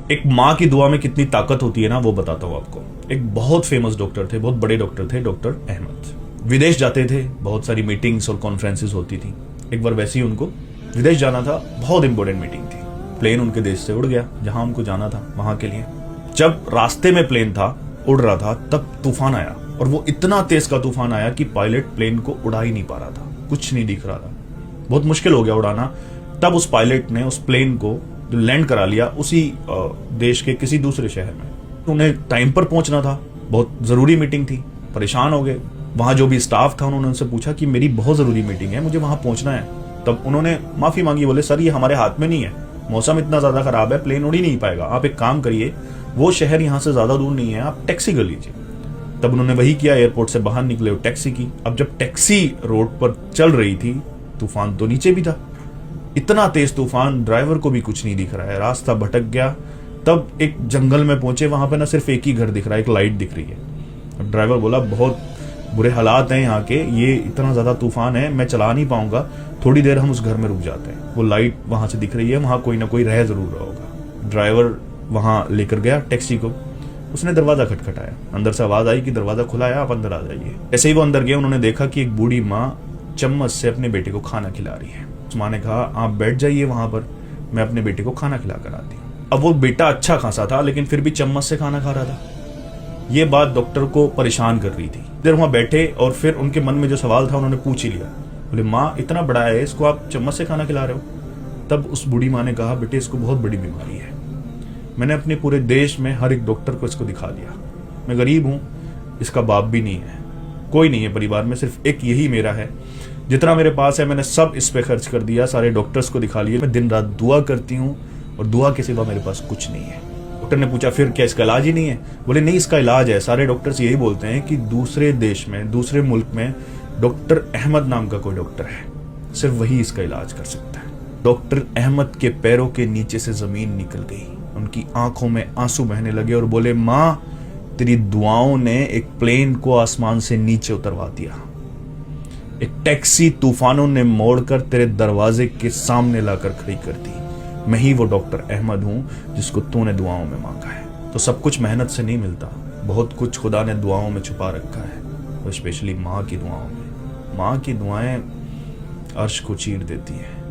एक माँ की दुआ में कितनी ताकत होती है ना, वो बताता हूँ आपको। एक बहुत फेमस डॉक्टर थे, बहुत बड़े डॉक्टर थे, डॉक्टर अहमद। विदेश जाते थे, बहुत सारी मीटिंग्स और कॉन्फ्रेंसेस होती थी। एक बार वैसे ही उनको विदेश जाना था, बहुत इंपॉर्टेंट मीटिंग थी। प्लेन उनके देश से उड़ गया जहां उनको जाना था, वहां के लिए। जब रास्ते में प्लेन था, उड़ रहा था, तब तूफान आया, और वो इतना तेज का तूफान आया कि पायलट प्लेन को उड़ा ही नहीं पा रहा था, कुछ नहीं दिख रहा था, बहुत मुश्किल हो गया उड़ाना। तब उस पायलट ने उस प्लेन को जो लैंड करा लिया उसी देश के किसी दूसरे शहर में। उन्हें टाइम पर पहुंचना था, बहुत जरूरी मीटिंग थी, परेशान हो गए। वहां जो भी स्टाफ था उन्होंने उनसे पूछा कि मेरी बहुत जरूरी मीटिंग है, मुझे वहां पहुंचना है। तब उन्होंने माफी मांगी, बोले सर ये हमारे हाथ में नहीं है, मौसम इतना ज्यादा खराब है, प्लेन उड़ ही नहीं पाएगा, आप एक काम करिए, वो शहर यहाँ से ज्यादा दूर नहीं है, आप टैक्सी कर लीजिए। तब उन्होंने वही किया, एयरपोर्ट से बाहर निकले और टैक्सी की। अब जब टैक्सी रोड पर चल रही थी, तूफान तो नीचे भी था, इतना तेज तूफान, ड्राइवर को भी कुछ नहीं दिख रहा है, रास्ता भटक गया। तब एक जंगल में पहुंचे, वहां पे ना सिर्फ एक ही घर दिख रहा है, एक लाइट दिख रही है। अब ड्राइवर बोला बहुत बुरे हालात हैं यहाँ के, ये इतना ज्यादा तूफान है, मैं चला नहीं पाऊंगा, थोड़ी देर हम उस घर में रुक जाते हैं, वो लाइट वहां से दिख रही है, वहां कोई ना कोई रह जरूर रहा होगा। ड्राइवर वहां लेकर गया टैक्सी को, उसने दरवाजा खटखटाया, अंदर से आवाज आई कि दरवाजा खुला है, आप अंदर आ जाइए। ऐसे ही वो अंदर गए, उन्होंने देखा कि एक बूढ़ी माँ चम्मच से अपने बेटे को खाना खिला रही है। उस माँ ने कहा आप बैठ जाइए वहां पर, मैं अपने बेटे को खाना खिला कर आती हूँ। अब वो बेटा अच्छा खासा था, लेकिन फिर भी चम्मच से खाना खा रहा था। ये बात डॉक्टर को परेशान कर रही थी। देर वहां बैठे और फिर उनके मन में जो सवाल था उन्होंने पूछ ही लिया, बोले माँ इतना बड़ा है, इसको आप चम्मच से खाना खिला रहे हो? तब उस बूढ़ी माँ ने कहा बेटे इसको बहुत बड़ी बीमारी है, मैंने अपने पूरे देश में हर एक डॉक्टर को इसको दिखा दिया, मैं गरीब हूं, इसका बाप भी नहीं है, कोई नहीं है परिवार में, सिर्फ एक यही मेरा है, जितना मेरे पास है मैंने सब इस पे खर्च कर दिया, सारे डॉक्टर्स को दिखा लिए, मैं दिन रात दुआ करती हूँ और दुआ के सिवा मेरे पास कुछ नहीं है। डॉक्टर ने पूछा फिर क्या इसका इलाज ही नहीं है? बोले नहीं, इसका इलाज है, सारे डॉक्टर्स यही बोलते हैं कि दूसरे देश में, दूसरे मुल्क में डॉक्टर अहमद नाम का कोई डॉक्टर है, सिर्फ वही इसका इलाज कर सकता है। डॉक्टर अहमद के पैरों के नीचे से जमीन निकल गई, उनकी आंखों में आंसू बहने लगे और बोले माँ तेरी दुआओं ने एक प्लेन को आसमान से नीचे उतरवा दिया, एक टैक्सी तूफानों ने मोड़कर तेरे दरवाजे के सामने लाकर खड़ी कर दी, मैं ही वो डॉक्टर अहमद हूं जिसको तूने दुआओं में मांगा है। तो सब कुछ मेहनत से नहीं मिलता, बहुत कुछ खुदा ने दुआओं में छुपा रखा है, और स्पेशली माँ की दुआओं में। माँ की दुआएं अर्श को चीर देती हैं।